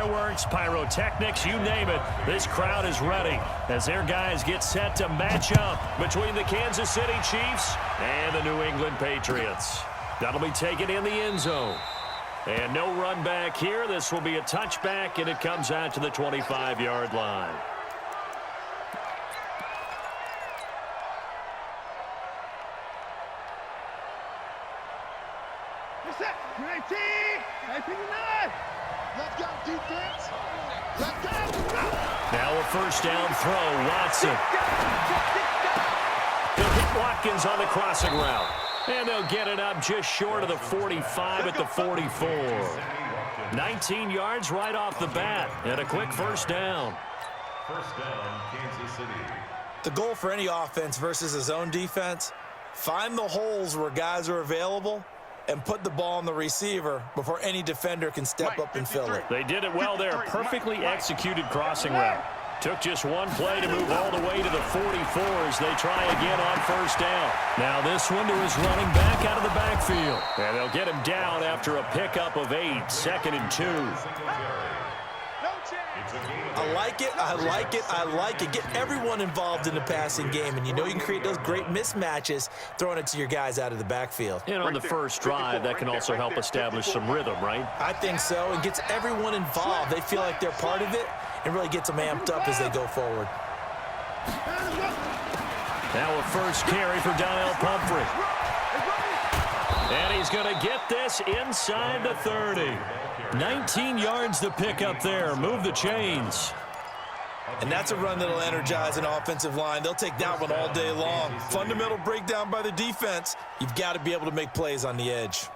fireworks, pyrotechnics, you name it. This crowd is ready as their guys get set to match up between the Kansas City Chiefs and the New England Patriots. That'll be taken in the end zone. And no run back here. This will be a touchback, and it comes out to the 25-yard line. Let's go, defense. Let's go. Now a first down throw. Watson. He'll hit Watkins on the crossing route. And they'll get it up just short of the 45 at the 44. 19 yards right off the bat. And a quick first down. First down, Kansas City. The goal for any offense versus a zone defense, find the holes where guys are available and put the ball on the receiver before any defender can step up and fill it. They did it well there. Perfectly executed crossing route. Took just one play to move all the way to the 44 as they try again on first down. Now this one to his running back out of the backfield. And they'll get him down after a pickup of 8, 2nd and 2. I like it, I like it, I like it. Get everyone involved in the passing game, and you know you can create those great mismatches throwing it to your guys out of the backfield. And on the first drive, that can also help establish some rhythm, right? I think so. It gets everyone involved. They feel like they're part of it and really gets them amped up as they go forward. Now a first carry for Donnell Pumphrey. And he's going to get this inside the 30. 19 yards to pick up there. Move the chains. And that's a run that'll energize an offensive line. They'll take that one all day long. Fundamental breakdown by the defense. You've got to be able to make plays on the edge.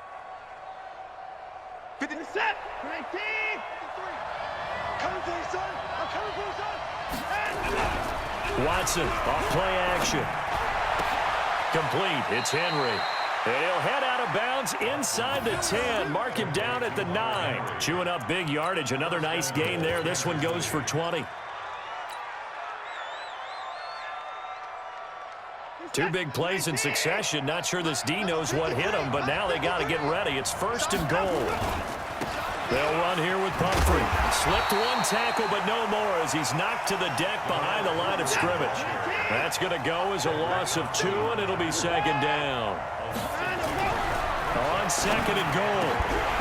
50 set, 19, 53. Coming for you, son. I'm coming for you, son. Watson, off play action. Complete. It's Henry. And he'll head out of bounds inside the 10. Mark him down at the 9. Chewing up big yardage. Another nice gain there. This one goes for 20. Two big plays in succession. Not sure this D knows what hit him, but now they got to get ready. It's 1st and goal. They'll run here with Pumphrey. Slipped one tackle, but no more as he's knocked to the deck behind the line of scrimmage. That's going to go as a loss of 2, and it'll be 2nd down. On 2nd and goal.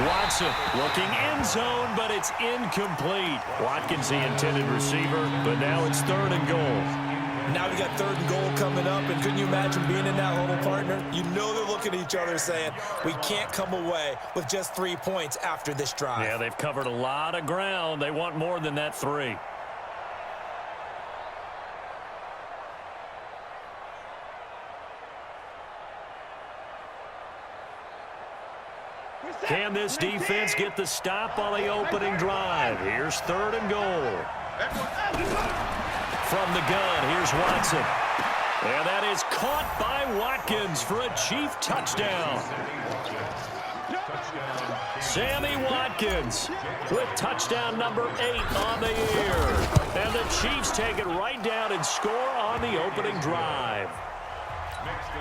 Watson looking end zone, but it's incomplete. Watkins, the intended receiver, but now it's 3rd and goal. Now we got 3rd and goal coming up, and couldn't you imagine being in that huddle, partner? You know they're looking at each other saying, we can't come away with just 3 points after this drive. Yeah, they've covered a lot of ground. They want more than that 3. Can this defense get the stop on the opening drive? Here's 3rd and goal. From the gun, here's Watson. And that is caught by Watkins for a Chief touchdown. Sammy Watkins with touchdown number 8 on the year. And the Chiefs take it right down and score on the opening drive.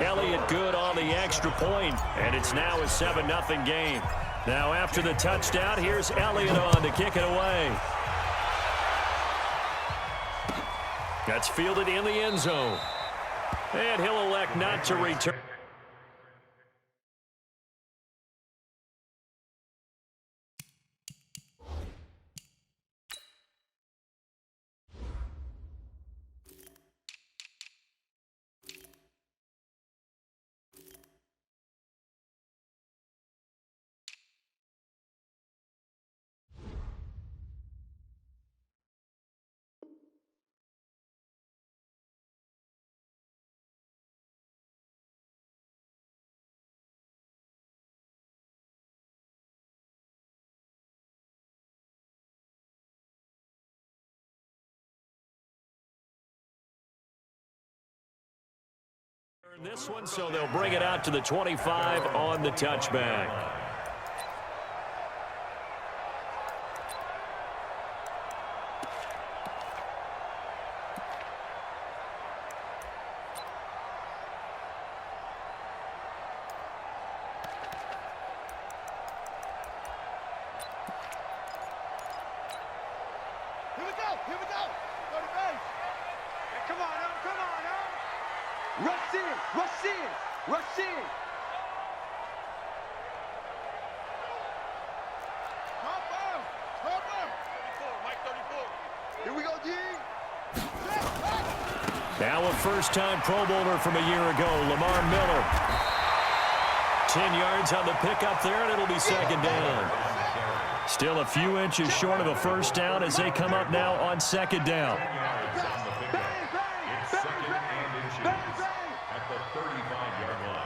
Elliott good on the extra point, and it's now a 7-0 game. Now after the touchdown, here's Elliott on to kick it away. That's fielded in the end zone. And he'll elect not to return. This one, so they'll bring it out to the 25 on the touchback. we go. Here we go. Go to base. Hey, come on now. Come on now. Rush in. Rush in. Rush in. Top out. Top out. 34. Mike 34. Here we go, D. Now a first-time Pro Bowler from a year ago, Lamar Miller. 10 yards on the pickup there, and it'll be second down. Still a few inches short of a first down as they come up now on second down. It's second and inches at the 35-yard line.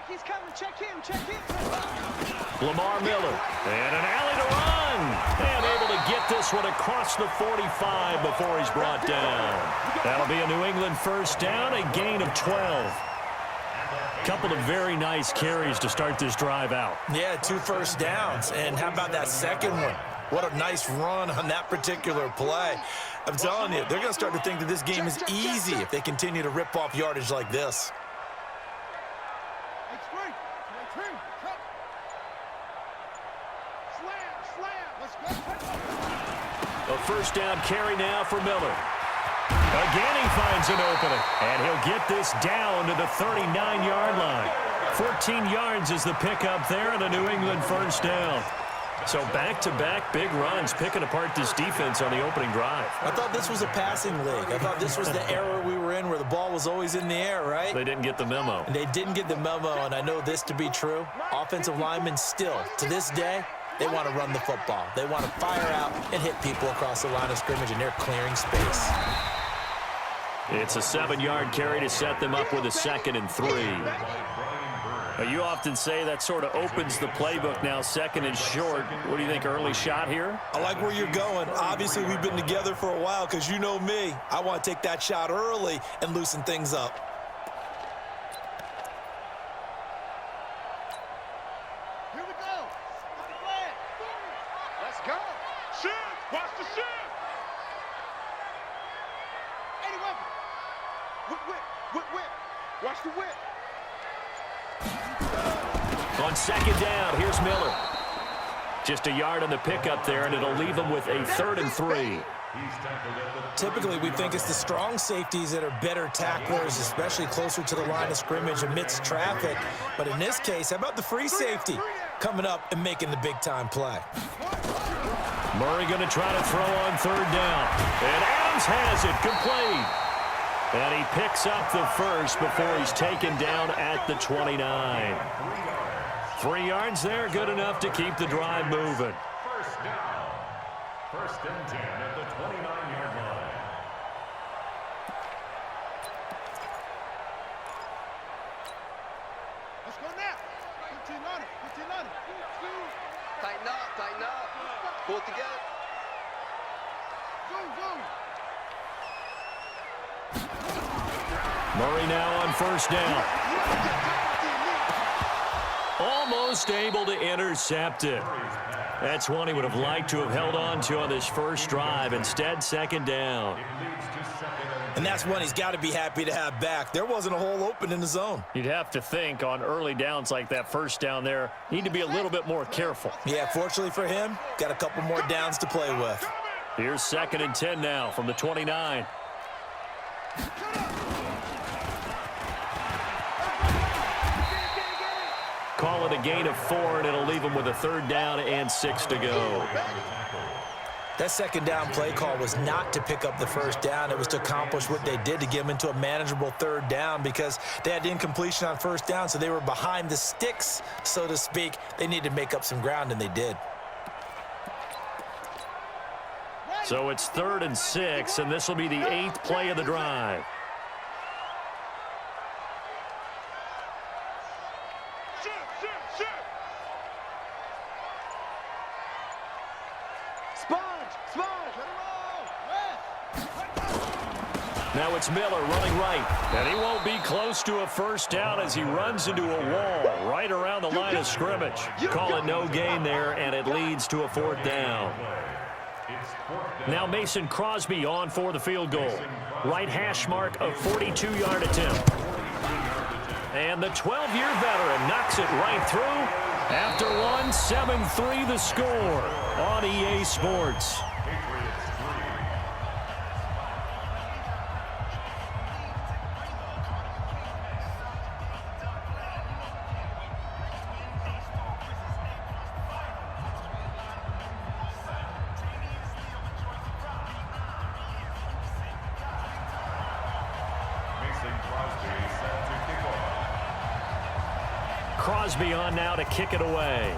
He's coming. Check him. Check him. Lamar Miller, and an alley to run. And able to get this one across the 45 before he's brought down. That'll be a New England first down, a gain of 12. Couple of very nice carries to start this drive out. Yeah, 2 first downs. And how about that second one? What a nice run on that particular play. I'm telling you, they're going to start to think that this game is easy if they continue to rip off yardage like this. A first down carry now for Miller. Again, he finds an opening, and he'll get this down to the 39-yard line. 14 yards is the pickup there, and a New England first down. So back-to-back big runs, picking apart this defense on the opening drive. I thought this was a passing league. I thought this was the era we were in where the ball was always in the air, right? They didn't get the memo. They didn't get the memo, and I know this to be true. Offensive linemen still, to this day, they want to run the football. They want to fire out and hit people across the line of scrimmage, and they're clearing space. It's a 7-yard carry to set them up with a 2nd and 3. You often say that sort of opens the playbook now, 2nd and short. What do you think, early shot here? I like where you're going. Obviously, we've been together for a while because you know me. I want to take that shot early and loosen things up. Here we go. Let's go. Shift. Watch the shift. Any weapon. Whip. Watch the whip. On 2nd down, here's Miller. Just a yard on the pickup there, and it'll leave them with a 3rd and 3. Typically, we think it's the strong safeties that are better tacklers, especially closer to the line of scrimmage amidst traffic. But in this case, how about the free safety coming up and making the big-time play? Murray going to try to throw on 3rd down. And Adams has it, complete. And he picks up the first before he's taken down at the 29. 3 yards there, good enough to keep the drive moving. First down. 1st and 10 at the 29-yard line. Let's go now. 15 on it. Tighten up. Pull it together. Zoom. Murray now on 1st down. Almost able to intercept it. That's one he would have liked to have held on to on this first drive. Instead, 2nd down. And that's one he's got to be happy to have back. There wasn't a hole open in the zone. You'd have to think on early downs like that first down there, need to be a little bit more careful. Yeah, fortunately for him, got a couple more downs to play with. Here's 2nd and 10 now from the 29. Call it a gain of 4, and it'll leave them with a 3rd down and 6 to go. That 2nd down play call was not to pick up the first down. It was to accomplish what they did, to get them into a manageable 3rd down, because they had incompletion on 1st down, so they were behind the sticks, so to speak. They needed to make up some ground, and they did. So it's 3rd and 6, and this will be the 8th play of the drive. Now it's Miller running right, and he won't be close to a first down as he runs into a wall right around the line of scrimmage. Call it no gain there, and it leads to a 4th down. Now Mason Crosby on for the field goal. Right hash mark of 42-yard attempt. And the 12-year veteran knocks it right through. After one, 7-3 the score on EA Sports. Crosby on now to kick it away.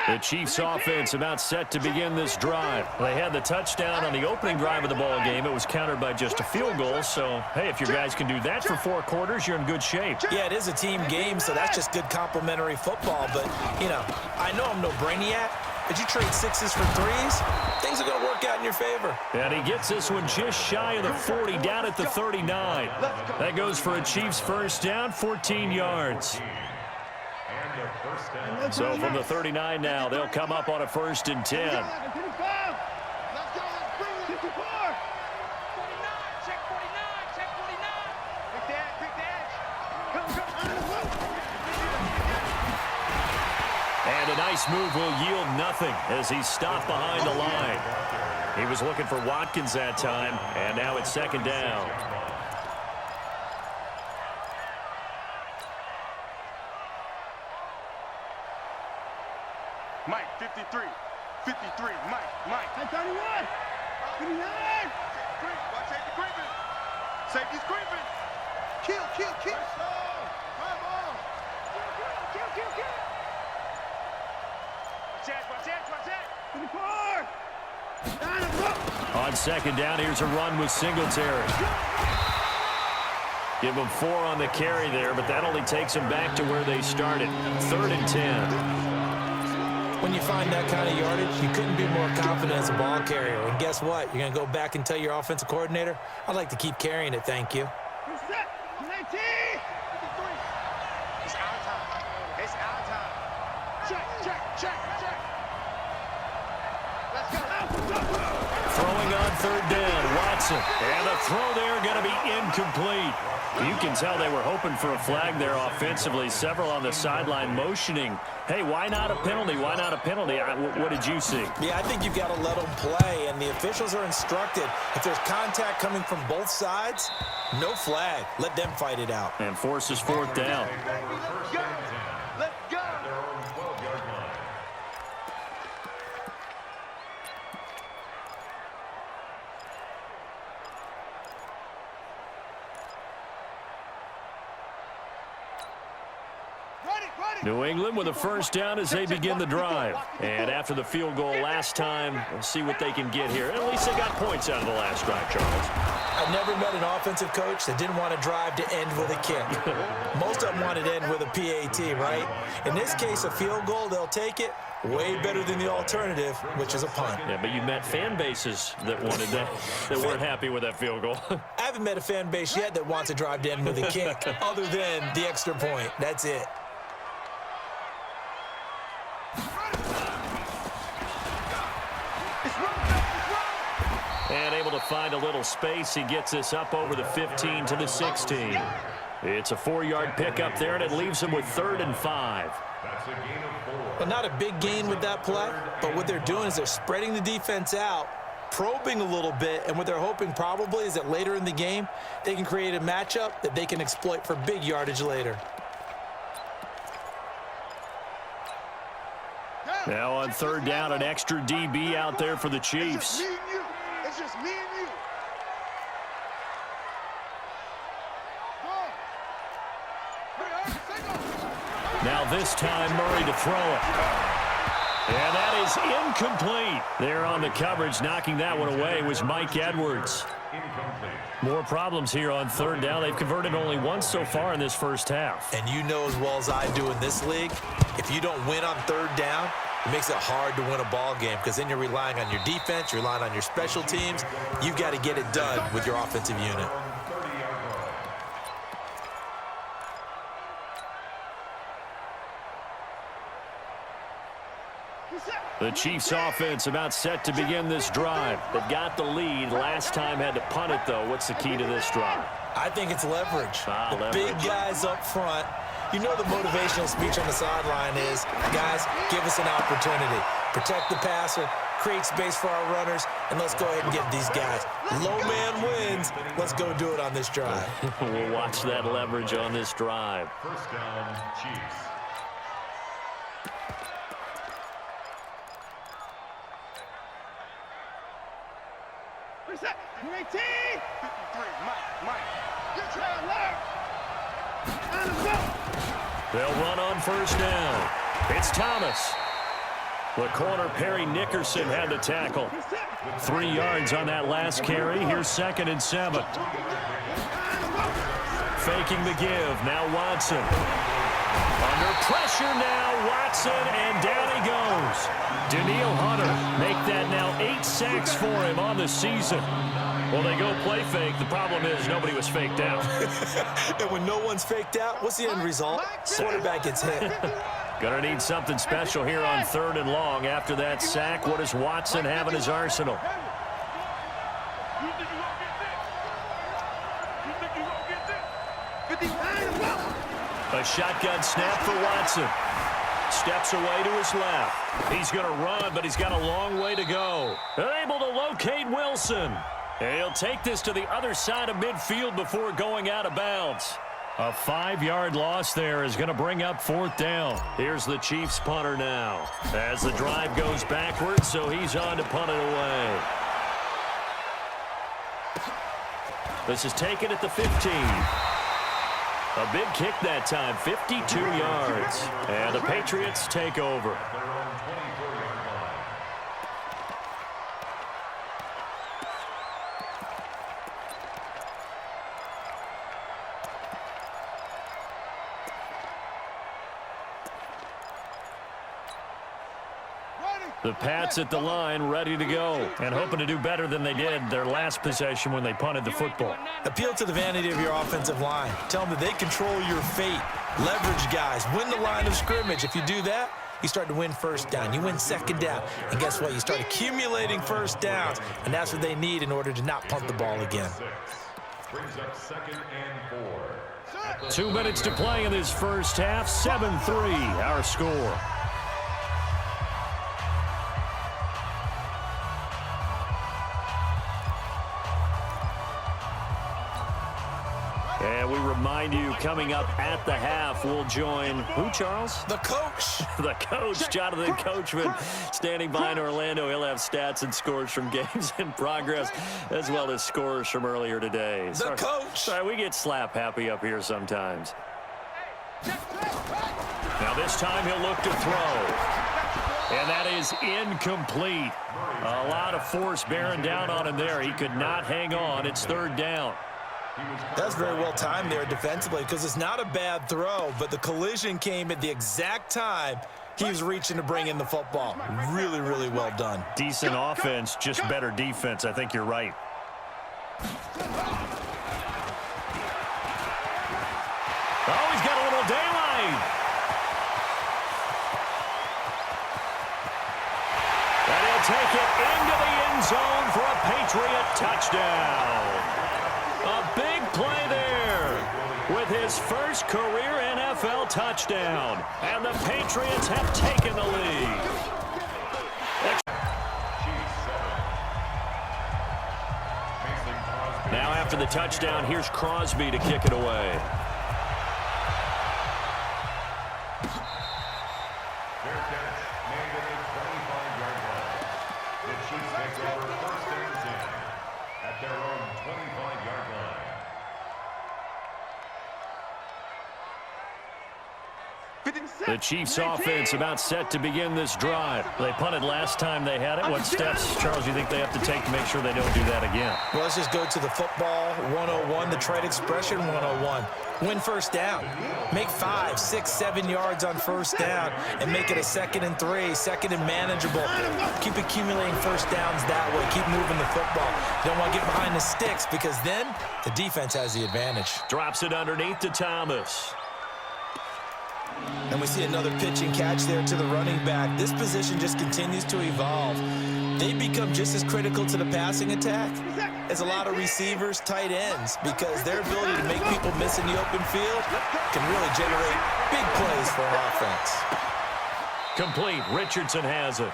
The Chiefs offense about set to begin this drive. They had the touchdown on the opening drive of the ball game. It was countered by just a field goal. So, hey, if your guys can do that for 4 quarters, you're in good shape. Yeah, it is a team game, so that's just good complimentary football. But, you know, I know I'm no brainiac, but you trade 6s for 3s, things are going to work out in your favor. And he gets this one just shy of the 40, down at the 39. That goes for a Chiefs first down, 14 yards. So from the 39 now, they'll come up on a 1st and 10. And a nice move will yield nothing as he's stopped behind the line. He was looking for Watkins that time, and now it's 2nd down. Mike, 53. 53. Mike. 31. 59. Watch safety creeping. Safety's creeping. Kill. Kill. Watch that. 24. On 2nd down, here's a run with Singletary. Give them 4 on the carry there, but that only takes them back to where they started. 3rd and 10. When you find that kind of yardage, you couldn't be more confident as a ball carrier. And guess what? You're going to go back and tell your offensive coordinator, I'd like to keep carrying it, thank you. Set. 19. 53. It's our time. It's our time. Check. Let's go. Throwing on 3rd down, Watson. And the throw there going to be incomplete. You can tell they were hoping for a flag there offensively. Several on the sideline motioning. Hey, why not a penalty? Why not a penalty? What did you see? Yeah, I think you've got to let them play, and the officials are instructed. If there's contact coming from both sides, no flag. Let them fight it out. And forces 4th down. Let's go. New England with a 1st down as they begin the drive. And after the field goal last time, we'll see what they can get here. At least they got points out of the last drive, Charles. I never met an offensive coach that didn't want to drive to end with a kick. Most of them wanted to end with a PAT, right? In this case, a field goal, they'll take it. Way better than the alternative, which is a punt. Yeah, but you met fan bases that wanted that weren't happy with that field goal. I haven't met a fan base yet that wants to drive to end with a kick, other than the extra point. That's it. And able to find a little space. He gets this up over the 15 to the 16. It's a 4-yard pickup there, and it leaves him with 3rd and 5. That's a gain of 4. Well, not a big gain with that play, but what they're doing is they're spreading the defense out, probing a little bit, and what they're hoping probably is that later in the game, they can create a matchup that they can exploit for big yardage later. Now on 3rd down, an extra DB out there for the Chiefs. It's just me and you. Now this time, Murray to throw it. And that is incomplete. There on the coverage, knocking that one away was Mike Edwards. More problems here on 3rd down. They've converted only once so far in this first half. And you know as well as I do in this league, if you don't win on 3rd down, it makes it hard to win a ball game because then you're relying on your defense, you're relying on your special teams. You've got to get it done with your offensive unit. The Chiefs offense about set to begin this drive. They've got the lead. Last time had to punt it, though. What's the key to this drive? I think it's leverage. The Leverage. big guys up front. You know the motivational speech on the sideline is, guys, give us an opportunity. Protect the passer, create space for our runners, and let's go ahead and get these guys. Low man wins. Let's go do it on this drive. We'll watch that leverage on this drive. First down, Chiefs. Reset. 18. 53. Mike. You're trying to learn. They'll run on first down. It's Thomas. The corner, Perry Nickerson, had the tackle. 3 yards on that last carry. Here's 2nd and 7. Faking the give. Now Watson. Under pressure now, Watson, and down he goes. Daniil Hunter make that now 8 sacks for him on the season. Well, they go play fake. The problem is nobody was faked out. And when no one's faked out, what's the end result? Quarterback gets hit. Gonna need something special here on 3rd and long. After that sack, what does Watson have in his arsenal? A shotgun snap for Watson. Steps away to his left. He's going to run, but he's got a long way to go. Able to locate Wilson. And he'll take this to the other side of midfield before going out of bounds. A 5-yard loss there is going to bring up 4th down. Here's the Chiefs punter now. As the drive goes backwards, so he's on to punt it away. This is taken at the 15. A big kick that time, 52 yards. And the Patriots take over. The Pats at the line, ready to go, and hoping to do better than they did their last possession when they punted the football. Appeal to the vanity of your offensive line. Tell them that they control your fate. Leverage guys. Win the line of scrimmage. If you do that, you start to win first down. You win 2nd down. And guess what? You start accumulating first downs, and that's what they need in order to not punt the ball again. Brings up 2nd and 4. 2 minutes to play in this first half. 7-3, our score. And we remind you, coming up at the half, we'll join who, Charles? The coach. The coach, Jonathan Coachman, standing by in Orlando. He'll have stats and scores from games in progress, as well as scores from earlier today. The coach. Sorry, we get slap happy up here sometimes. Now this time he'll look to throw. And that is incomplete. A lot of force bearing down on him there. He could not hang on. It's 3rd down. That's very well timed there defensively because it's not a bad throw, but the collision came at the exact time he was reaching to bring in the football. Really, really well done. Decent offense, just better defense. I think you're right. Oh, he's got a little daylight. And he'll take it into the end zone for a Patriot touchdown. A big play there with his first career NFL touchdown. And the Patriots have taken the lead. Now after the touchdown, here's Crosby to kick it away. Fair catch made at the 25-yard line. The Chiefs take over 1st and 10 at their own 25-yard line. The Chiefs offense about set to begin this drive. They punted last time they had it. What steps, Charles, you think they have to take to make sure they don't do that again? Well, let's just go to the football 101, the trade expression 101. Win first down. Make 5, 6, 7 yards on first down and make it a 2nd and 3, 2nd and manageable. Keep accumulating first downs that way. Keep moving the football. You don't want to get behind the sticks because then the defense has the advantage. Drops it underneath to Thomas. And we see another pitch and catch there to the running back. This position just continues to evolve. They become just as critical to the passing attack as a lot of receivers, tight ends, because their ability to make people miss in the open field can really generate big plays for an offense. Complete. Richardson has it.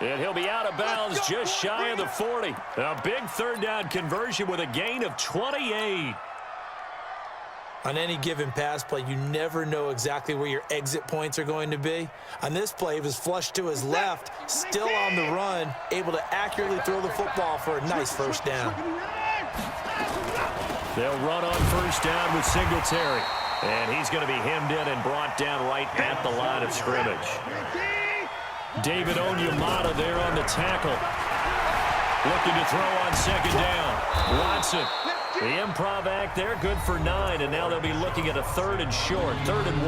And he'll be out of bounds just shy of the 40. A big third down conversion with a gain of 28. On any given pass play, you never know exactly where your exit points are going to be. On this play, he was flushed to his left, still on the run, able to accurately throw the football for a nice first down. They'll run on first down with Singletary. And he's going to be hemmed in and brought down right at the line of scrimmage. David Onyemata there on the tackle. Looking to throw on second down. Watson. The improv act there, good for 9, and now they'll be looking at a 3rd and short, 3rd and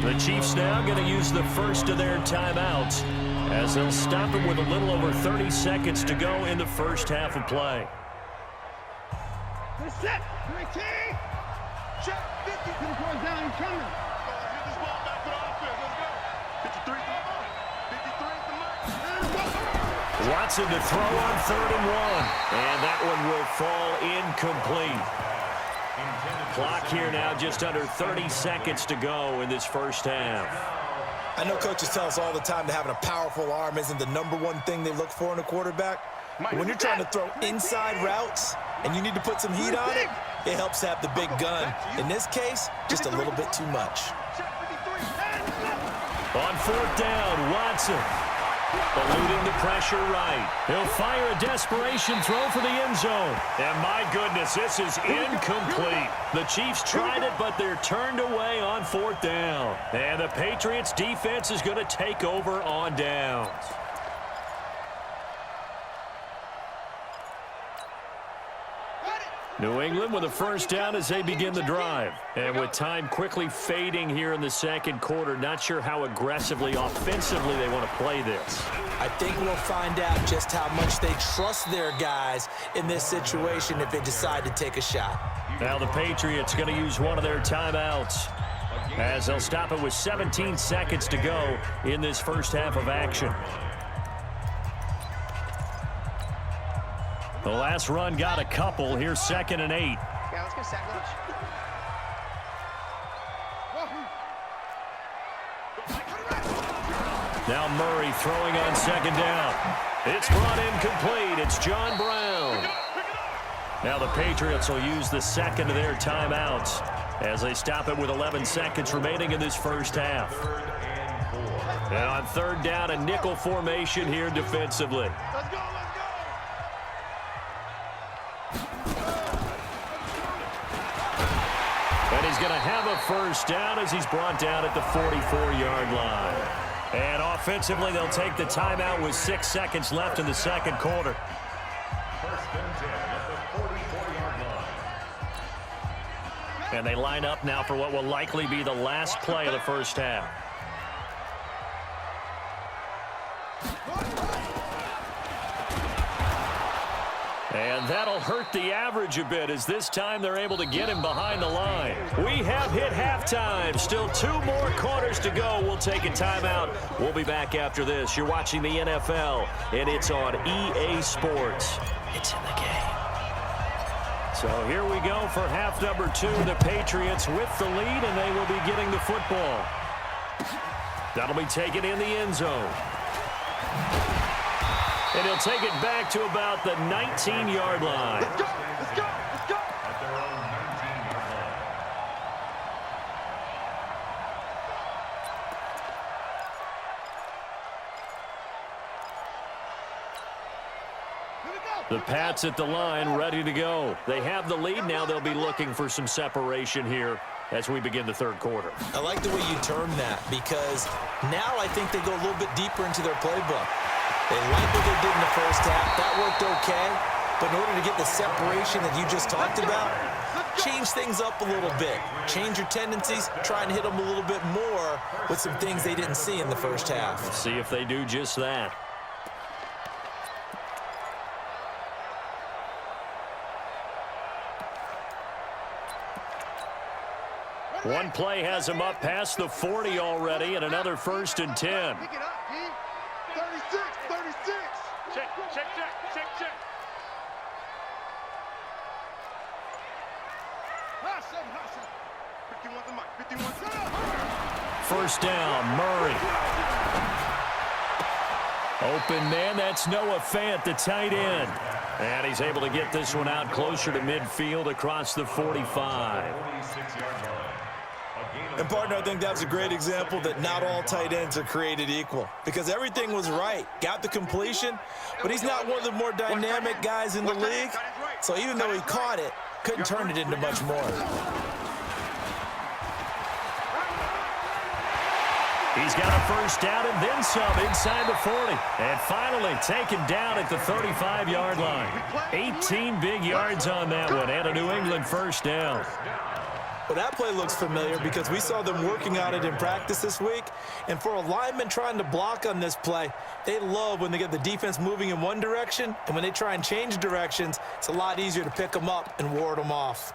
1. The Chiefs now going to use the first of their timeouts as they'll stop it with a little over 30 seconds to go in the first half of play. Set. Check 50. Put the ball down and coming. Get this ball back to the offense. Let's go. 53. 53 is the mark. Watson to throw on 3rd and 1. And that one will fall incomplete. Clock here now just under 30 seconds to go in this first half. I know coaches tell us all the time that having a powerful arm isn't the #1 thing they look for in a quarterback. But when you're trying to throw inside routes and you need to put some heat on it, it helps to have the big gun. In this case, just a little bit too much. On 4th down, Watson. Eluding the pressure right. He'll fire a desperation throw for the end zone. And my goodness, this is incomplete. The Chiefs tried it, but they're turned away on 4th down. And the Patriots defense is going to take over on downs. New England with a first down as they begin the drive. And with time quickly fading here in the second quarter, not sure how aggressively, offensively they want to play this. I think we'll find out just how much they trust their guys in this situation if they decide to take a shot. Now the Patriots going to use one of their timeouts as they'll stop it with 17 seconds to go in this first half of action. The last run got a couple. Here's 2nd and 8. Yeah, let's go sack lunch. Now Murray throwing on 2nd down. It's brought in complete. It's John Brown. Now the Patriots will use the second of their timeouts as they stop it with 11 seconds remaining in this first half. And on 3rd down, a nickel formation here defensively. Let's go. And he's going to have a first down as he's brought down at the 44-yard line. And offensively, they'll take the timeout with 6 seconds left in the second quarter. First and 10 at the 44-yard line. And they line up now for what will likely be the last play of the first half. And that'll hurt the average a bit as this time they're able to get him behind the line. We have hit halftime. Still 2 more quarters to go. We'll take a timeout. We'll be back after this. You're watching the NFL, and it's on EA Sports. It's in the game. So here we go for half number 2. The Patriots with the lead, and they will be getting the football. That'll be taken in the end zone. And he'll take it back to about the 19-yard line. Let's go. Let's go. Let's go. At their own 19-yard line. Here we go. The Pats at the line, ready to go. They have the lead now. They'll be looking for some separation here as we begin the third quarter. I like the way you term that because now I think they go a little bit deeper into their playbook. They like what they did in the first half. That worked okay. But in order to get the separation that you just talked about, change things up a little bit. Change your tendencies. Try and hit them a little bit more with some things they didn't see in the first half. See if they do just that. One play has him up past the 40 already, and another 1st and 10. Pick it up, D. 36, 36. Check. Hustle. 51 to Mike. 51 to 1st down, Murray. Open man, that's Noah Fant, the tight end. And he's able to get this one out closer to midfield across the 45. And, partner, I think that's a great example that not all tight ends are created equal because everything was right. Got the completion, but he's not one of the more dynamic guys in the league. So even though he caught it, couldn't turn it into much more. He's got a 1st down and then some inside the 40. And finally taken down at the 35-yard line. 18 big yards on that one and a New England 1st down. Well, that play looks familiar because we saw them working on it in practice this week. And for a lineman trying to block on this play, they love when they get the defense moving in one direction. And when they try and change directions, it's a lot easier to pick them up and ward them off.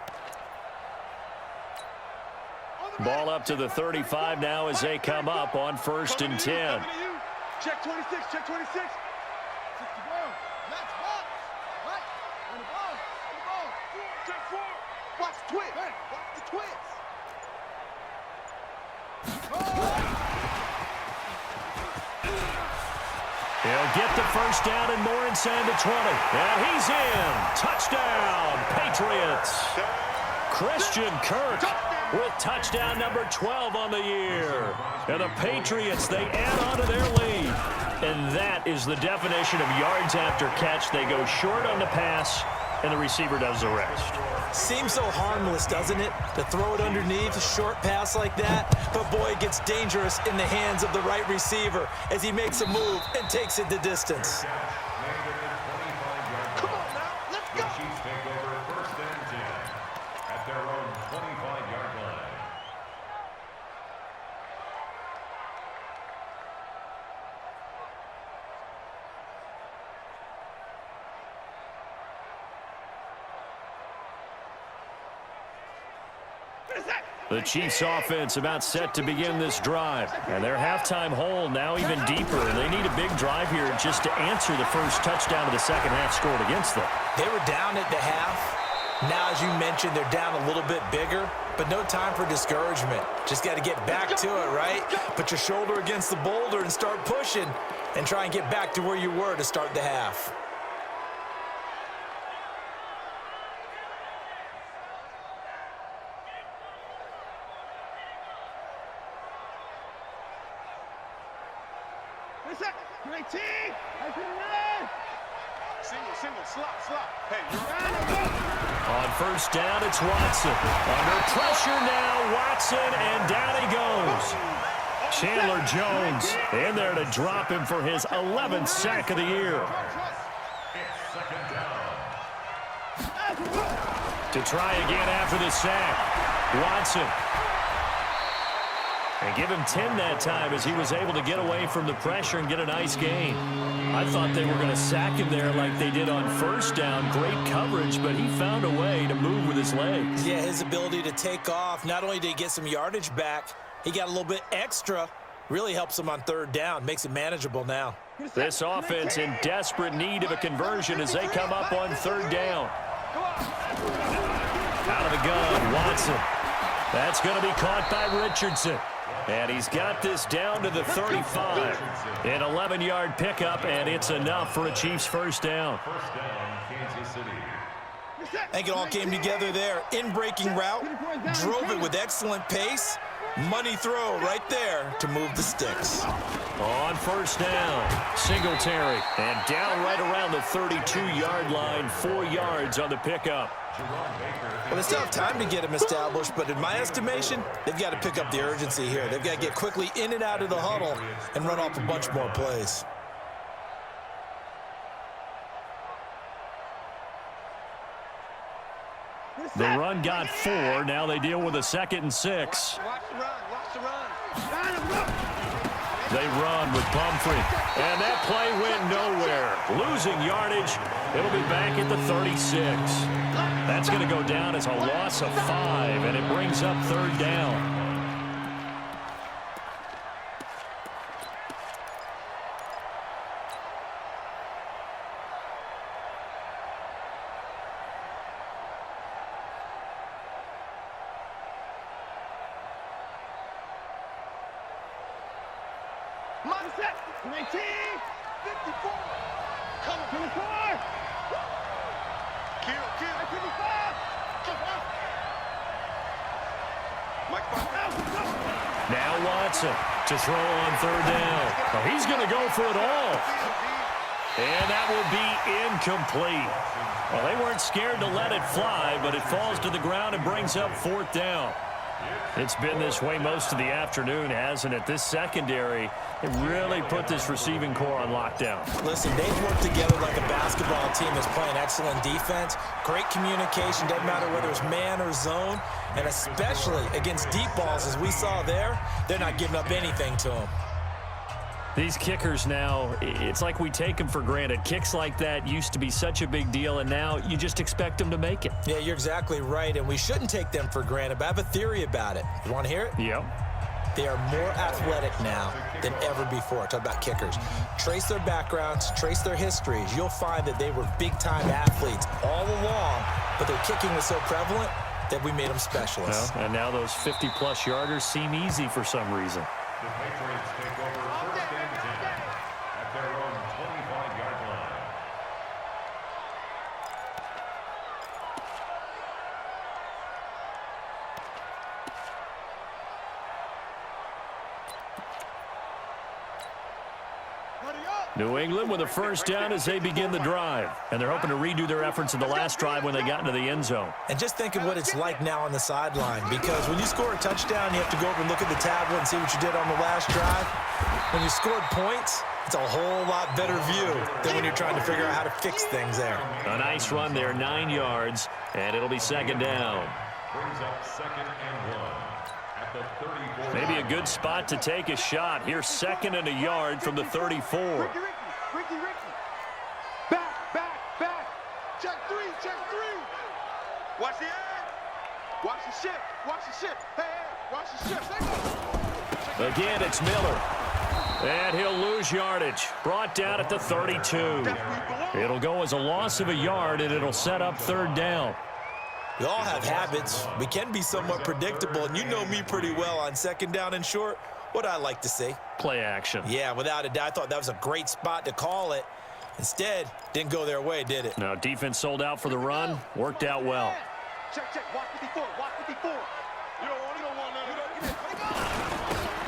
Ball up to the 35 now as they come up on 1st and 10. Check 26. Check 26. 6 to go. Let's box. Right. On the ball. Check 4. Watch the twist. Hey, watch the twist. He'll get the 1st down and more inside the 20. And he's in. Touchdown, Patriots. Christian Kirk with touchdown number 12 on the year. And the Patriots, they add on to their lead. And that is the definition of yards after catch. They go short on the pass, and the receiver does the rest. Seems so harmless, doesn't it? To throw it underneath, a short pass like that. But, boy, it gets dangerous in the hands of the right receiver as he makes a move and takes it the distance. Come on now. Let's go. The Chiefs take over 1st and 10 at their own 25-yard line. The Chiefs offense about set to begin this drive. And their halftime hole now even deeper. And they need a big drive here just to answer the first touchdown of the second half scored against them. They were down at the half. Now, as you mentioned, they're down a little bit bigger, but no time for discouragement. Just got to get back to it, right? Put your shoulder against the boulder and start pushing and try and get back to where you were to start the half. Single, slot. Hey, on 1st down, it's Watson. Under pressure now, Watson, and down he goes. Chandler Jones in there to drop him for his 11th sack of the year. It's 2nd down. To try again after the sack, Watson. And give him 10 that time as he was able to get away from the pressure and get a nice gain. I thought they were going to sack him there like they did on 1st down. Great coverage, but he found a way to move with his legs. Yeah, his ability to take off, not only did he get some yardage back, he got a little bit extra. Really helps him on 3rd down, makes it manageable now. This offense in desperate need of a conversion as they come up on 3rd down. Out of the gun, Watson. That's going to be caught by Richardson. And he's got this down to the 35. An 11-yard pickup, and it's enough for a Chiefs 1st down. 1st down, Kansas City. I think it all came together there. In-breaking route, drove it with excellent pace. Money throw right there to move the sticks. On 1st down, Singletary. And down right around the 32-yard line, 4 yards on the pickup. Well, they still have time to get him established, but in my estimation, they've got to pick up the urgency here. They've got to get quickly in and out of the huddle and run off a bunch more plays. The run got 4. Now they deal with a 2nd and 6. Watch the run. They run with Pumphrey. And that play went nowhere. Losing yardage. It'll be back at the 36. That's going to go down as a loss of 5, and it brings up third down. Mindset, 19, 54, come on, 24, kill, 55, Mike Now Watson to throw on third down. Oh, he's going to go for it all. And that will be incomplete. Well, they weren't scared to let it fly, but it falls to the ground and brings up fourth down. It's been this way most of the afternoon, hasn't it? This secondary, it really put this receiving core on lockdown. Listen, they've worked together like a basketball team that's playing excellent defense. Great communication, doesn't matter whether it's man or zone. And especially against deep balls, as we saw there, they're not giving up anything to them. These kickers now, it's like we take them for granted. Kicks like that used to be such a big deal, and now you just expect them to make it. Yeah, you're exactly right, and we shouldn't take them for granted, but I have a theory about it. You want to hear it? Yep. They are more athletic now than ever before. Talk about kickers. Trace their backgrounds, trace their histories. You'll find that they were big-time athletes all along, but their kicking was so prevalent that we made them specialists. Well, and now those 50-plus yarders seem easy for some reason. The Patriots take over first and 10 at their own 25-yard line. New England with a first down as they begin the drive. And they're hoping to redo their efforts in the last drive when they got into the end zone. And just think of what it's like now on the sideline, because when you score a touchdown, you have to go over and look at the tablet and see what you did on the last drive. When you scored points, it's a whole lot better view than when you're trying to figure out how to fix things there. A nice run there, 9 yards, and it'll be second down. Brings up second and 1 at the 34. Maybe a good spot to take a shot. Here's second and a yard from the 34. Ricky. Back. Check three. Watch the end. Watch the ship. Hey, watch the ship. Again, it's Miller. And he'll lose yardage. Brought down at the 32. It'll go as a loss of a yard, and it'll set up third down. We all have habits. We can be somewhat predictable, and you know me pretty well on second down and short. What I like to see. Play action. Yeah, without a doubt. I thought that was a great spot to call it. Instead, didn't go their way, did it? Now, defense sold out for the run. Worked out well. Check. Watch 54. You don't want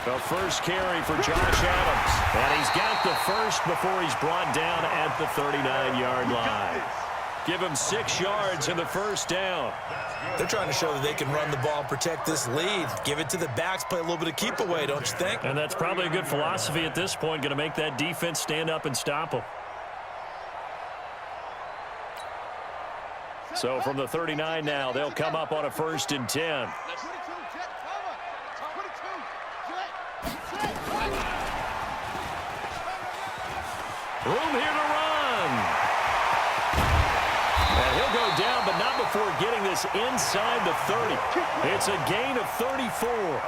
The first carry for Josh Adams. And he's got the first before he's brought down at the 39-yard line. Give him 6 yards in the first down. They're trying to show that they can run the ball and protect this lead. Give it to the backs, play a little bit of keep away, don't you think? And that's probably a good philosophy at this point, going to make that defense stand up and stop them. So from the 39 now, they'll come up on a first and 10. Room here to run. And he'll go down, but not before getting this inside the 30. It's a gain of 34.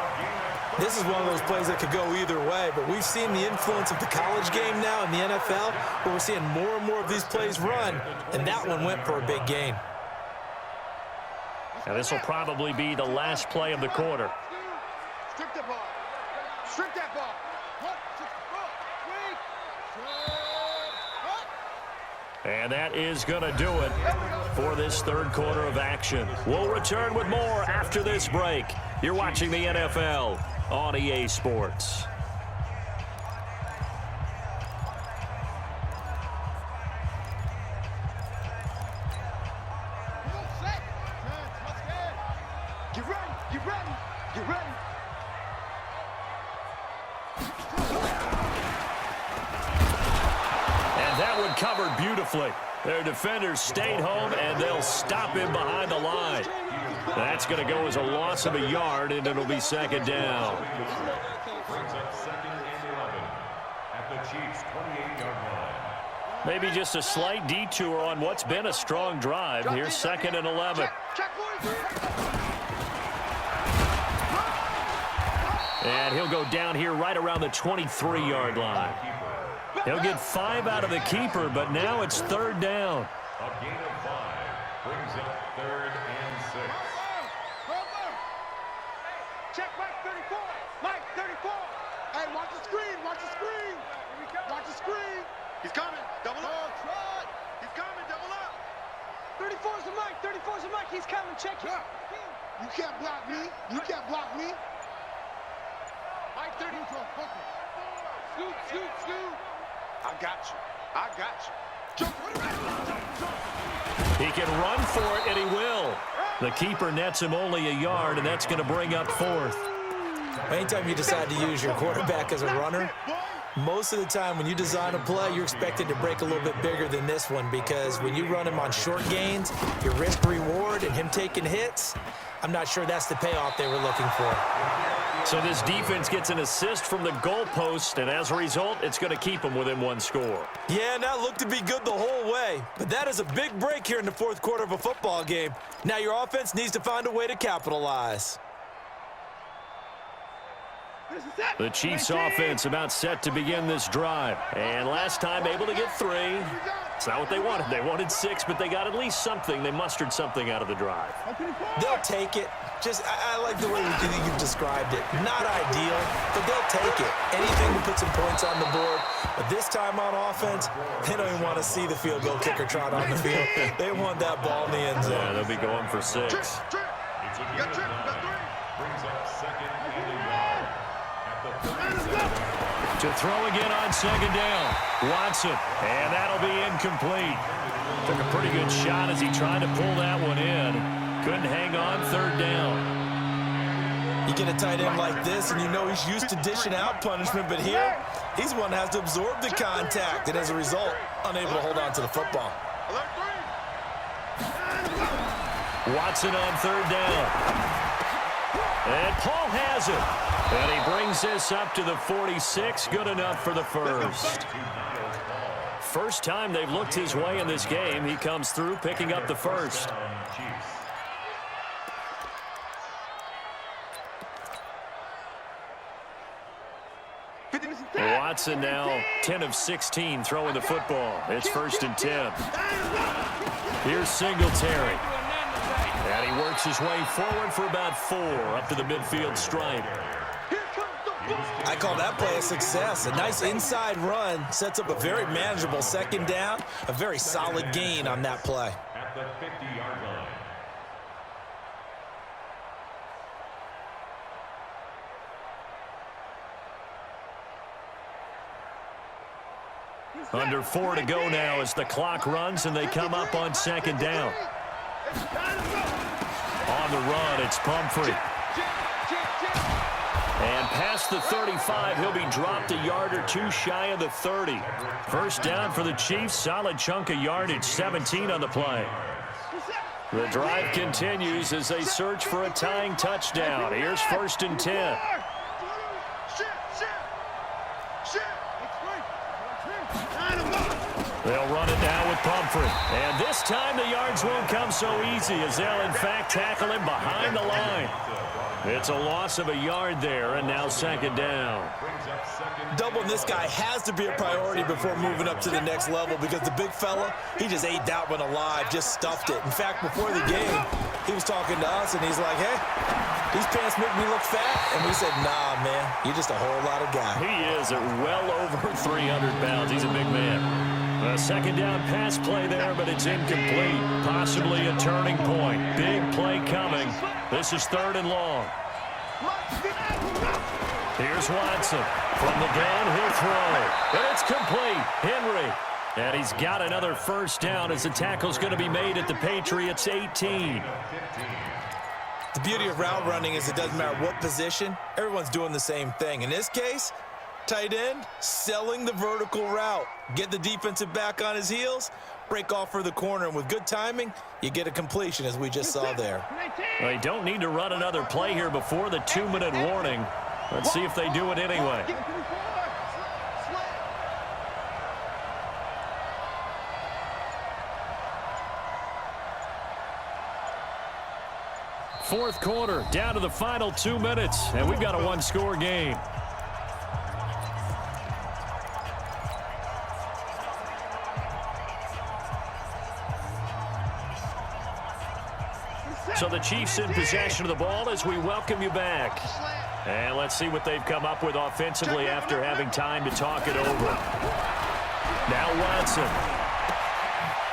This is one of those plays that could go either way, but we've seen the influence of the college game now in the NFL, where we're seeing more and more of these plays run, and that one went for a big gain. Now this will probably be the last play of the quarter. Strip that ball. And that is going to do it for this third quarter of action. We'll return with more after this break. You're watching the NFL on EA Sports. Get ready. That one covered beautifully. Their defenders stayed home, and they'll stop him behind the line. That's going to go as a loss of a yard, and it'll be second down. Brings up second and 11 at the Chiefs' 28-yard line. Maybe just a slight detour on what's been a strong drive. Here's 2nd and 11. And he'll go down here right around the 23-yard line. He'll get 5 out of the keeper, but now it's 3rd down. A gain of 5 brings up 3rd and 6. Check Mike 34. Mike 34. Hey, watch the screen. Watch the screen. Watch the screen. He's coming. Double up. Trot. He's coming. Double up. 34's the Mike. 34's the Mike. He's coming. Check it. You can't block me. You can't block me. Mike 34. Scoot, scoot, scoot. I got you. I got you. Jump. He can run for it, and he will. The keeper nets him only a yard, and that's going to bring up 4th. Anytime you decide to use your quarterback as a runner, most of the time when you design a play, you're expected to break a little bit bigger than this one, because when you run him on short gains, your risk-reward and him taking hits, I'm not sure that's the payoff they were looking for. So this defense gets an assist from the goalpost, and as a result, it's going to keep them within 1 score. Yeah, and that looked to be good the whole way. But that is a big break here in the 4th quarter of a football game. Now your offense needs to find a way to capitalize. The Chiefs offense about set to begin this drive. And last time able to get 3. It's not what they wanted. They wanted 6, but they got at least something. They mustered something out of the drive. They'll take it. I like the way you've described it. Not ideal, but they'll take it. Anything to put some points on the board. But this time on offense, they don't even want to see the field goal kicker trot on the field. They want that ball in the end zone. Yeah, they'll be going for 6. It's a gain of 9. Brings up 2nd and a yard at the 37. To throw again on 2nd down. Watson, and that'll be incomplete. Took a pretty good shot as he tried to pull that one in. Couldn't hang on. 3rd down. You get a tight end like this, and you know he's used to dishing out punishment, but here, he's one that has to absorb the contact, and as a result, unable to hold on to the football. Watson on 3rd down. And Paul has it. And he brings this up to the 46. Good enough for the first. First time they've looked his way in this game. He comes through picking up the first. Watson now 10 of 16 throwing the football. It's 1st and 10. Here's Singletary. And he works his way forward for about 4 up to the midfield stripe. I call that play a success. A nice inside run sets up a very manageable 2nd down. A very solid gain on that play. At the 50-yard line. Under 4 to go now as the clock runs and they come up on 2nd down. On the run, it's Pumphrey. And past the 35, he'll be dropped a yard or 2 shy of the 30. First down for the Chiefs, solid chunk of yardage, 17 on the play. The drive continues as they search for a tying touchdown. Here's 1st and 10. They'll run it now with Pumphrey. And this time the yards won't come so easy as they'll in fact tackle him behind the line. It's a loss of a yard there, and now 2nd down. Doubling this guy has to be a priority before moving up to the next level, because the big fella, he just ate that one alive, just stuffed it. In fact, before the game, he was talking to us, and he's like, hey, these pants make me look fat. And we said, nah, man, you're just a whole lot of guy. He is at well over 300 pounds. He's a big man. A 2nd down pass play there, but it's incomplete. Possibly a turning point. Big play coming. This is 3rd and long. Here's Watson. From the gun, he'll throw. And it's complete. Henry. And he's got another first down as the tackle's going to be made at the Patriots' 18. The beauty of route running is it doesn't matter what position. Everyone's doing the same thing. In this case, tight end, selling the vertical route. Get the defensive back on his heels, break off for the corner, and with good timing, you get a completion, as we just saw there. They don't need to run another play here before the 2-minute warning. Let's see if they do it anyway. Fourth quarter, down to the final 2 minutes, and we've got a one-score game. So the Chiefs in possession of the ball as we welcome you back. And let's see what they've come up with offensively after having time to talk it over. Now Watson.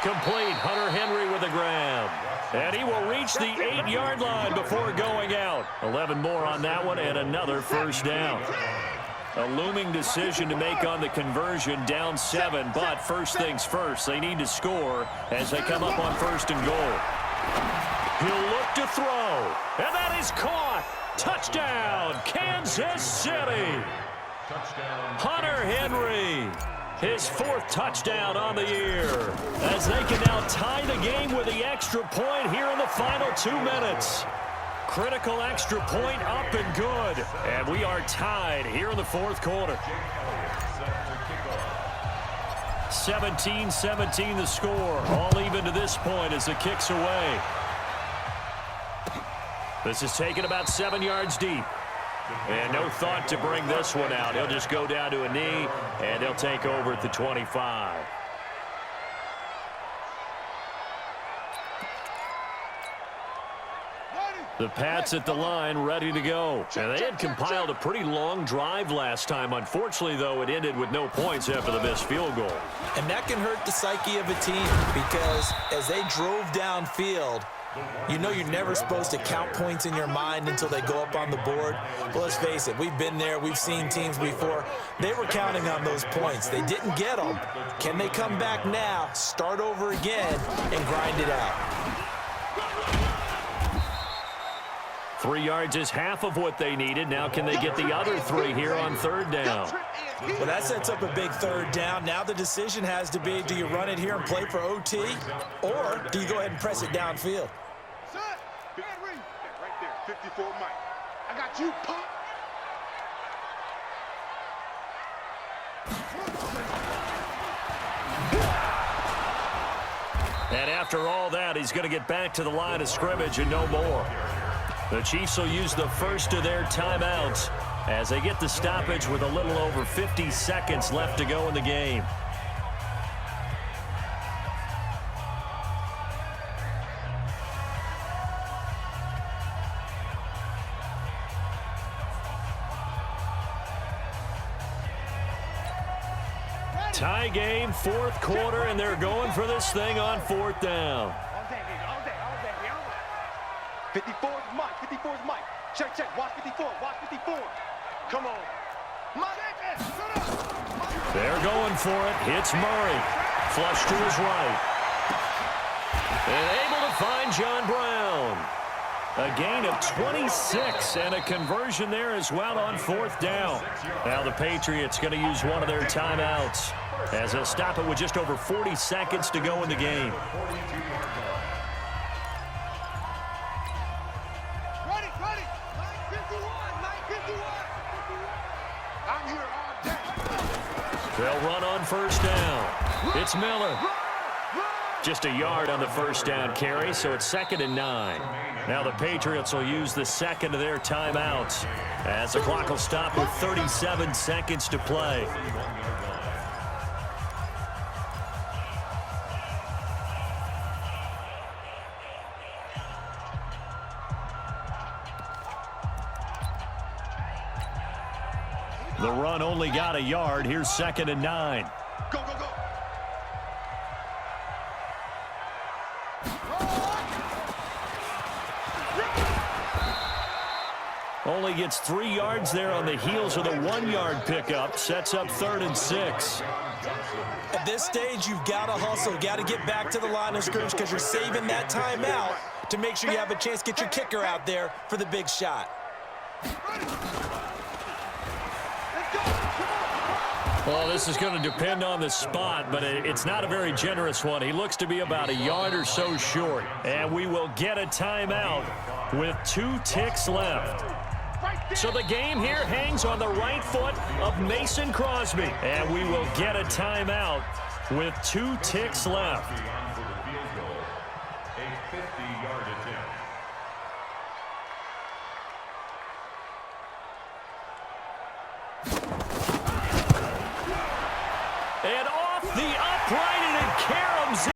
Complete. Hunter Henry with a grab. And he will reach the 8-yard line before going out. 11 more on that one and another first down. A looming decision to make on the conversion, down 7. But first things first, they need to score as they come up on first and goal. He'll look to throw. And that is caught. Touchdown, Kansas City. Hunter Henry. His 4th touchdown on the year, as they can now tie the game with the extra point here in the final 2 minutes. Critical extra point up and good, and we are tied here in the 4th quarter. 17-17 the score, all even to this point as the kick's away. This is taken about 7 yards deep. And no thought to bring this one out. He'll just go down to a knee, and they'll take over at the 25. The Pats at the line, ready to go. And they had compiled a pretty long drive last time. Unfortunately, though, it ended with no points after the missed field goal. And that can hurt the psyche of a team because as they drove downfield, you know you're never supposed to count points in your mind until they go up on the board. Well, let's face it, we've been there. We've seen teams before. They were counting on those points. They didn't get them. Can they come back now, start over again, and grind it out? 3 yards is half of what they needed. Now can they get the other 3 here on third down? Well, that sets up a big third down. Now the decision has to be, do you run it here and play for OT, or do you go ahead and press it downfield? Right there, 54 Mike. I got you, punk. And after all that, he's going to get back to the line of scrimmage and no more. The Chiefs will use the first of their timeouts as they get the stoppage with a little over 50 seconds left to go in the game. Tie game, 4th quarter, and they're going for this thing on 4th down. All day, 54 is Mike. 54 is Mike. Check. Watch 54. Watch 54. Come on. They're going for it. Hits Murray. Flush to his right. And able to find John Brown. A gain of 26 and a conversion there as well on 4th down. Now the Patriots going to use one of their timeouts as they'll stop it with just over 40 seconds to go in the game. Ready. 951. I'm here all day. They'll run on first down. It's Miller. Just a yard on the first down carry, so it's 2nd and 9. Now the Patriots will use the second of their timeouts as the clock will stop with 37 seconds to play. The run only got a yard. Here's 2nd and 9. Go. Only gets 3 yards there on the heels of the 1-yard pickup. Sets up 3rd and 6. At this stage, you've got to hustle. Got to get back to the line of scrimmage because you're saving that timeout to make sure you have a chance to get your kicker out there for the big shot. Well, this is going to depend on the spot, but it's not a very generous one. He looks to be about a yard or so short. And we will get a timeout with 2 ticks left. So the game here hangs on the right foot of Mason Crosby. And we will get a timeout with 2 ticks left. And off the upright, and it caroms